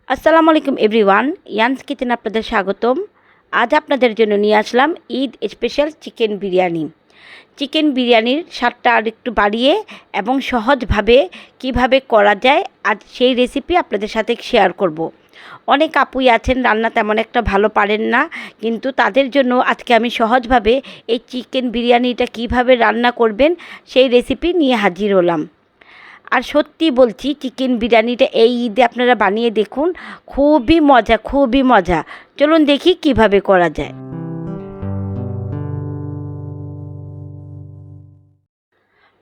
আসসালামু আলাইকুম everyone, ইয়ানস kitchen আপনাদের স্বাগতম। আজ আপনাদের জন্য নিয়ে আসলাম Eid special chicken biryani. Chicken বিরিয়ানির স্বাদটা আর একটু বাড়িয়ে এবং সহজভাবে কিভাবে করা যায় আজ সেই রেসিপি আপনাদের সাথে শেয়ার করব। অনেক আপুই আছেন রান্না তেমন একটা ভালো পারেন না, কিন্তু তাদের জন্য আজকে আমি সহজভাবে এই চিকেন বিরিয়ানিটা কিভাবে রান্না করবেন সেই রেসিপি নিয়ে হাজির হলাম। আর সত্যি বলছি, চিকেন বিরিয়ানিটা এই ঈদে আপনারা বানিয়ে দেখুন, খুবই মজা। চলুন দেখি কিভাবে করা যায়।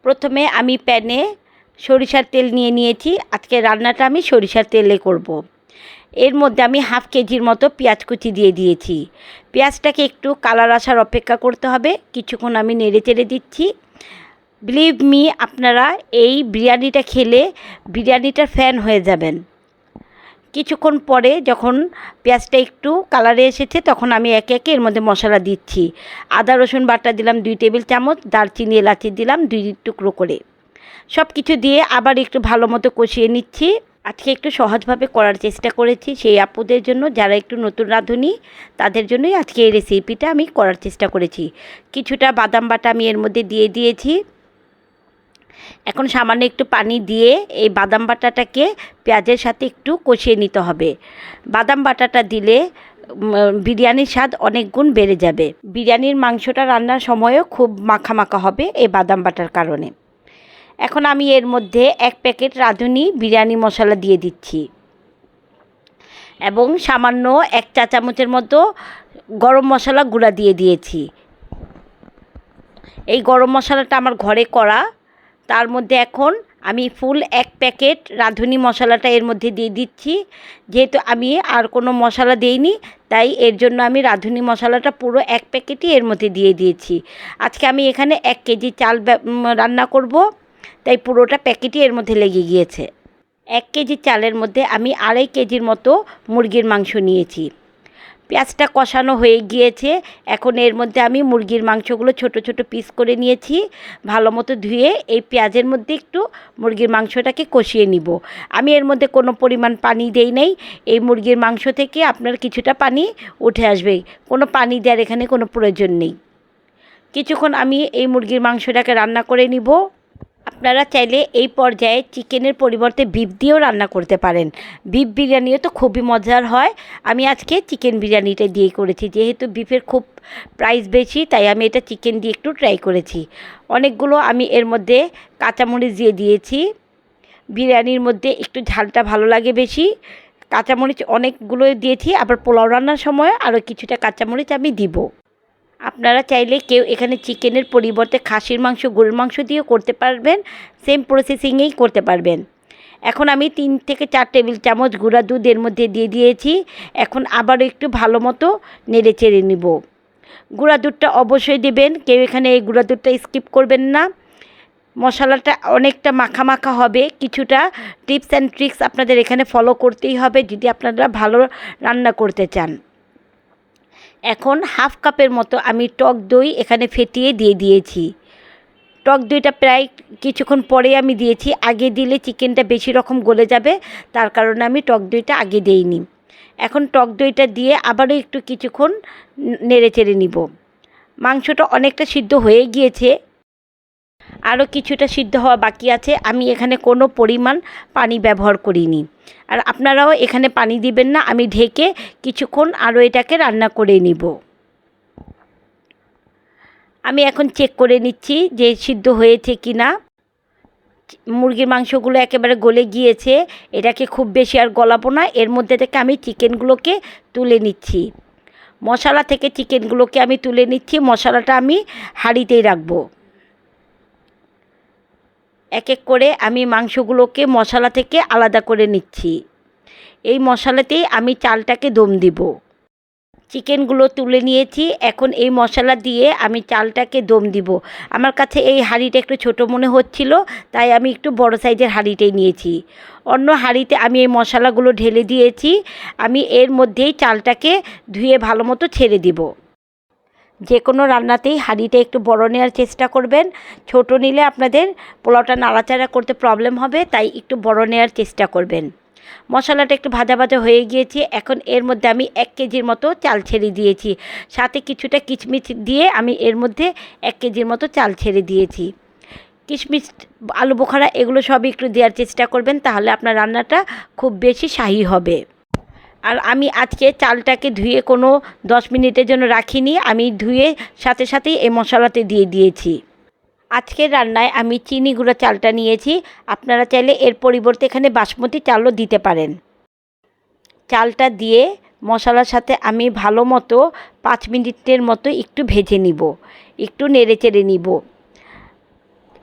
প্রথমে আমি প্যানে সরিষার তেল নিয়ে নিয়েছি। আজকে রান্নাটা আমি সরিষার তেলে করব। এর মধ্যে আমি হাফ কেজির মতো পেঁয়াজ কুচি দিয়ে দিয়েছি। পেঁয়াজটাকে একটু কালার আসার অপেক্ষা করতে হবে। কিছুক্ষণ আমি নেড়ে চেড়ে দিচ্ছি। বিলিভ মি, আপনারা এই বিরিয়ানিটা খেলে বিরিয়ানিটার ফ্যান হয়ে যাবেন। কিছুক্ষণ পরে যখন পেঁয়াজটা একটু কালারে এসেছে তখন আমি একে একে এর মধ্যে মশলা দিচ্ছি। আদা রসুন বাটা দিলাম 2 টেবিল চামচ, দারচিনি এলাচি দিলাম 2 টুকরো করে। সব কিছু দিয়ে আবার একটু ভালো মতো কষিয়ে নিচ্ছি। আজকে একটু সহজভাবে করার চেষ্টা করেছি সেই আপুদের জন্য যারা একটু নতুন রাঁধুনি, তাদের জন্যই আজকে এই রেসিপিটা আমি করার চেষ্টা করেছি। কিছুটা বাদাম বাটা আমি এর মধ্যে দিয়ে দিয়েছি। এখন সামান্য একটু পানি দিয়ে এই বাদাম বাটাটাকে পেঁয়াজের সাথে একটু কষিয়ে নিতে হবে। বাদাম বাটাটা দিলে বিরিয়ানির স্বাদ অনেক গুণ বেড়ে যাবে। বিরিয়ানির মাংসটা রান্নার সময়ও খুব মাখা মাখা হবে এই বাদাম বাটার কারণে। এখন আমি এর মধ্যে 1 প্যাকেট রাঁধুনি বিরিয়ানি মশলা দিয়ে দিচ্ছি এবং সামান্য 1 চা চামচের মতো গরম মশলা গুঁড়া দিয়ে দিয়েছি। এই গরম মশলাটা আমার ঘরে করা। তার মধ্যে এখন আমি ফুল 1 প্যাকেট রাঁধুনি মশলাটা এর মধ্যে দিয়ে দিচ্ছি। যেহেতু আমি আর কোনো মশলা দেইনি, তাই এর জন্য আমি রাঁধুনি মশলাটা পুরো 1 প্যাকেটই এর মধ্যে দিয়ে দিয়েছি। আজকে আমি এখানে 1 কেজি চাল রান্না করব, তাই পুরোটা প্যাকেটই এর মধ্যে লেগে গিয়েছে। 1 কেজি চালের মধ্যে আমি 2.5 কেজির মতো মুরগির মাংস নিয়েছি। পেঁয়াজটা কষানো হয়ে গিয়েছে। এখন এর মধ্যে আমি মুরগির মাংসগুলো ছোট ছোট পিস করে নিয়েছি। ভালো মতো ধুয়ে এই পেঁয়াজের মধ্যে একটু মুরগির মাংসটাকে কষিয়ে নিব। আমি এর মধ্যে কোনো পরিমাণ পানি দেই নাই। এই মুরগির মাংস থেকে আপনার কিছুটা পানি উঠে আসবে, কোনো পানি দেওয়ার এখানে কোনো প্রয়োজন নেই। কিছুক্ষণ আমি এই মুরগির মাংসটাকে রান্না করে নিব। আপনারা চাইলে এই পর্যায়ে চিকেনের পরিবর্তে বিফ দিয়েও রান্না করতে পারেন। বিফ বিরিয়ানিও তো খুবই মজার হয়। আমি আজকে চিকেন বিরিয়ানিটা দিয়েই করেছি, যেহেতু বিফের খুব প্রাইস বেশি, তাই আমি এটা চিকেন দিয়ে একটু ট্রাই করেছি। অনেকগুলো আমি এর মধ্যে কাঁচামরিচ দিয়ে দিয়েছি। বিরিয়ানির মধ্যে একটু ঝালটা ভালো লাগে বেশি, কাঁচামরিচ অনেকগুলো দিয়েছি। আবার পোলাও রান্নার সময় আরও কিছুটা কাঁচামরিচ আমি দিব। আপনারা চাইলে কেউ এখানে চিকেনের পরিবর্তে খাসির মাংস, গরুর মাংস দিয়েও করতে পারবেন। সেম প্রসেসিংয়েই করতে পারবেন। এখন আমি 3 থেকে 4 টেবিল চামচ গুঁড়া দুধ এর মধ্যে দিয়ে দিয়েছি। এখন আবারও একটু ভালো মতো নেড়ে চেড়ে নিব। গুঁড়া দুধটা অবশ্যই দেবেন, কেউ এখানে এই গুঁড়া দুধটা স্কিপ করবেন না। মশলাটা অনেকটা মাখা মাখা হবে। কিছুটা টিপস অ্যান্ড ট্রিক্স আপনাদের এখানে ফলো করতেই হবে যদি আপনারা ভালো রান্না করতে চান। এখন হাফ কাপের মতো আমি টক দই এখানে ফেটিয়ে দিয়ে দিয়েছি। টক দইটা প্রায় কিছুক্ষণ পরে আমি দিয়েছি। আগে দিলে চিকেনটা বেশি রকম গলে যাবে, তার কারণে আমি টক দইটা আগে দেইনি। এখন টক দইটা দিয়ে আবারও একটু কিছুক্ষণ নেড়ে চেড়ে নিব। মাংসটা অনেকটা সিদ্ধ হয়ে গিয়েছে, আরও কিছুটা সিদ্ধ হওয়া বাকি আছে। আমি এখানে কোনো পরিমাণ পানি ব্যবহার করিনি, আর আপনারাও এখানে পানি দিবেন না। আমি ঢেকে কিছুক্ষণ আরও এটাকে রান্না করে নিব। আমি এখন চেক করে নিচ্ছি যে সিদ্ধ হয়েছে কি না। মুরগির মাংসগুলো একেবারে গলে গিয়েছে। এটাকে খুব বেশি আর গলাবো না। এর মধ্যে থেকে আমি চিকেনগুলোকে তুলে নিচ্ছি। মশলা থেকে চিকেনগুলোকে আমি তুলে নিচ্ছি। মশলাটা আমি হাঁড়িতেই রাখবো। এক এক করে আমি মাংসগুলোকে মশলা থেকে আলাদা করে নিচ্ছি। এই মশলাতেই আমি চালটাকে দম দিব। চিকেনগুলো তুলে নিয়েছি। এখন এই মশলা দিয়ে আমি চালটাকে দম দিব। আমার কাছে এই হাঁড়িটা একটু ছোটো মনে হচ্ছিল, তাই আমি একটু বড় সাইজের হাঁড়িটাই নিয়েছি। অন্য হাঁড়িতে আমি এই মশলাগুলো ঢেলে দিয়েছি। আমি এর মধ্যেই চালটাকে ধুয়ে ভালো মতো ছেড়ে দিব। যে কোনো রান্নাতেই হাঁড়িটা একটু বড় নেওয়ার চেষ্টা করবেন। ছোটো নিলে আপনাদের পোলাওটা নাড়াচাড়া করতে প্রবলেম হবে, তাই একটু বড় নেওয়ার চেষ্টা করবেন। মশলাটা একটু ভাজা ভাজা হয়ে গিয়েছে। এখন এর মধ্যে আমি 1 কেজির মতো চাল ছেড়ে দিয়েছি, সাথে কিছুটা কিশমিশ দিয়ে আমি এর মধ্যে 1 কেজির মতো চাল ছেড়ে দিয়েছি। কিশমিশ, আলু বোখারা এগুলো সবই একটু দেওয়ার চেষ্টা করবেন, তাহলে আপনার রান্নাটা খুব বেশি শাহী হবে। আর আমি আজকে চালটাকে ধুয়ে কোনো 10 মিনিটের জন্য রাখিনি, আমি ধুয়ে সাথে সাথেই এই মশলাতে দিয়ে দিয়েছি। আজকের রান্নায় আমি চিনি গুঁড়া চালটা নিয়েছি, আপনারা চাইলে এর পরিবর্তে এখানে বাসমতি চালও দিতে পারেন। চালটা দিয়ে মশলার সাথে আমি ভালো মতো 5 মিনিটের মতো একটু ভেজে নিব, একটু নেড়ে চেড়ে নিব।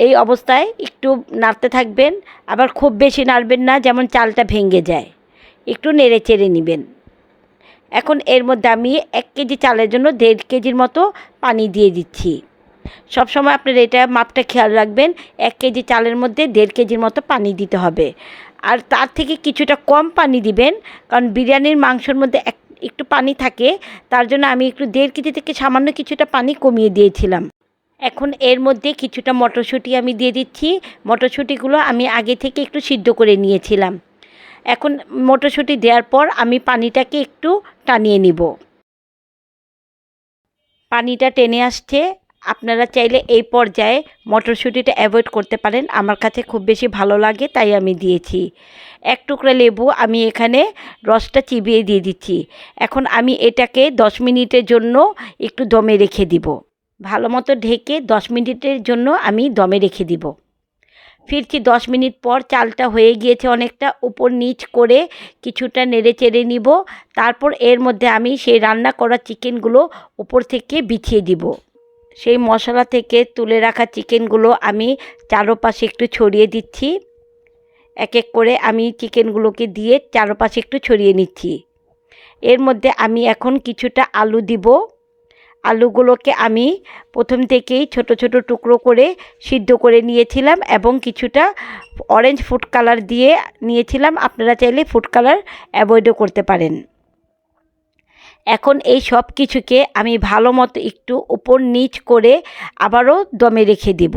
এই অবস্থায় একটু নাড়তে থাকবেন, আবার খুব বেশি নাড়বেন না যেমন চালটা ভেঙে যায়, একটু নেড়ে চেড়ে নেবেন। এখন এর মধ্যে আমি 1 কেজি চালের জন্য 1.5 কেজির মতো পানি দিয়ে দিচ্ছি। সবসময় আপনারা এটা মাপটা খেয়াল রাখবেন, 1 কেজি চালের মধ্যে 1.5 কেজির মতো পানি দিতে হবে। আর তার থেকে কিছুটা কম পানি দিবেন, কারণ বিরিয়ানির মাংসের মধ্যে একটু পানি থাকে, তার জন্য আমি একটু 1.5 কেজি থেকে সামান্য কিছুটা পানি কমিয়ে দিয়েছিলাম। এখন এর মধ্যে কিছুটা মটরশুঁটি আমি দিয়ে দিচ্ছি। মটরশুঁটিগুলো আমি আগে থেকে একটু সিদ্ধ করে নিয়েছিলাম। এখন মটরশুঁটি দেওয়ার পর আমি পানিটাকে একটু টানিয়ে নিব। পানিটা টেনে আসছে, আপনারা চাইলে এই পর্যায়ে মটরশুঁটিটা অ্যাভয়েড করতে পারেন, আমার কাছে খুব বেশি ভালো লাগে তাই আমি দিয়েছি। 1 টুকরা লেবু আমি এখানে রসটা চিবিয়ে দিয়ে দিচ্ছি। এখন আমি এটাকে 10 মিনিটের জন্য একটু দমে রেখে দিব। ভালো মতো ঢেকে 10 মিনিটের জন্য আমি দমে রেখে দিব। ফিরছি 10 মিনিট পর, চালটা হয়ে গিয়েছে অনেকটা, উপর নিচ করে কিছুটা নেড়ে চেড়ে নিব। তারপর এর মধ্যে আমি সেই রান্না করা চিকেনগুলো উপর থেকে বিছিয়ে দিব। সেই মশলা থেকে তুলে রাখা চিকেনগুলো আমি চারপাশে একটু ছড়িয়ে দিচ্ছি। এক এক করে আমি চিকেনগুলোকে দিয়ে চারপাশে একটু ছড়িয়ে নিচ্ছি। এর মধ্যে আমি এখন কিছুটা আলু দিব। আলুগুলোকে আমি প্রথম থেকেই ছোট ছোট টুকরো করে সিদ্ধ করে নিয়েছিলাম এবং কিছুটা অরেঞ্জ ফুড কালার দিয়ে নিয়েছিলাম, আপনারা চাইলে ফুড কালার অ্যাভয়েডও করতে পারেন। এখন এই সব কিছুকে আমি ভালো মতো একটু উপর নিচ করে আবারও দমে রেখে দেব।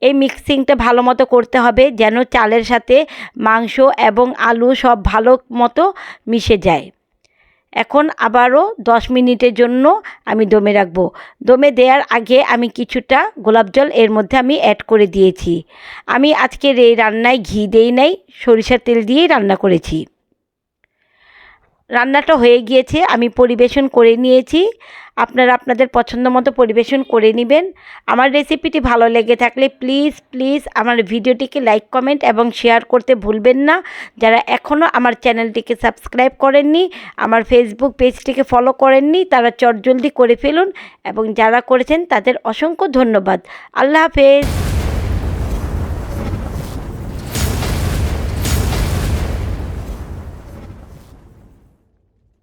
এই মিক্সিংটা ভালো মতো করতে হবে যেন চালের সাথে মাংস এবং আলু সব ভালো মতো মিশে যায়। এখন আবারও 10 মিনিটের জন্য আমি দমে রাখবো। দমে দেওয়ার আগে আমি কিছুটা গোলাপ জল এর মধ্যে আমি অ্যাড করে দিয়েছি। আমি আজকের এই রান্নায় ঘি দেই নাই, সরিষার তেল দিয়েই রান্না করেছি। রান্নাটা হয়ে গিয়েছে, আমি পরিবেশন করে নিয়েছি। আপনারা আপনাদের পছন্দ মতো পরিবেশন করে নেবেন। আমার রেসিপিটি ভালো লেগে থাকলে প্লিজ আমার ভিডিওটিকে লাইক, কমেন্ট এবং শেয়ার করতে ভুলবেন না। যারা এখনও আমার চ্যানেলটিকে সাবস্ক্রাইব করেননি, আমার ফেসবুক পেজটিকে ফলো করেননি, তারা চটজলদি করে ফেলুন এবং যারা করেছেন তাদের অসংখ্য ধন্যবাদ। আল্লাহ হাফেজ।